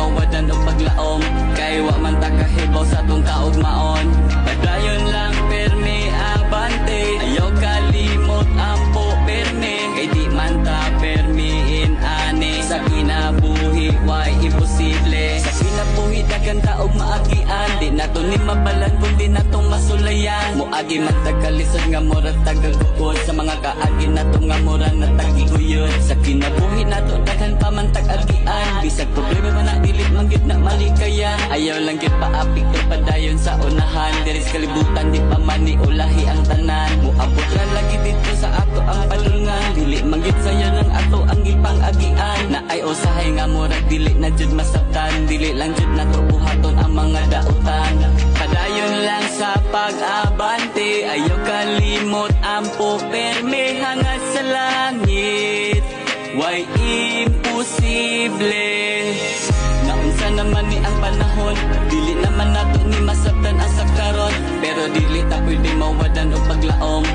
mawadan o paglaom. Kay wa man ta kahibaw sa tong kaugmaon. Padayon lang permi abante, ayaw kalimot ampo permi. Kay di man ta permiin ani, sa kinabuhi way imposible. Sa kinabuhi dagan taog maagian, di nato ni mabalan kung di natong masulayan. Muagi man tagalisod nga mura tagagukod, sa mga kaagi nato nga mura na tagiguyod. Sa kinabuhi nato daghan pa man tag-agian, bisag problema man na dilit man gid na malikayan. Ayaw lang gid paapik to padayon sa unahan, diris kalibutan di pa man ni ulahi ang tanan. Muabot ra lagi dito sa ato ang palungan, dili man gid sayo ng ato ang gipang-agian. Na ay usahay nga murag dili na jud masabtan, dili lang jud nato buhaton ang mga dautan. Padayon lang sa pag-abante, ayaw kalimot ampo perme hangad sa langit. Why imposible? Naunsa naman ni ang panahon, dili naman nato ni masabtan ang sakaron. Pero dili ta pwede mawadan o paglaom.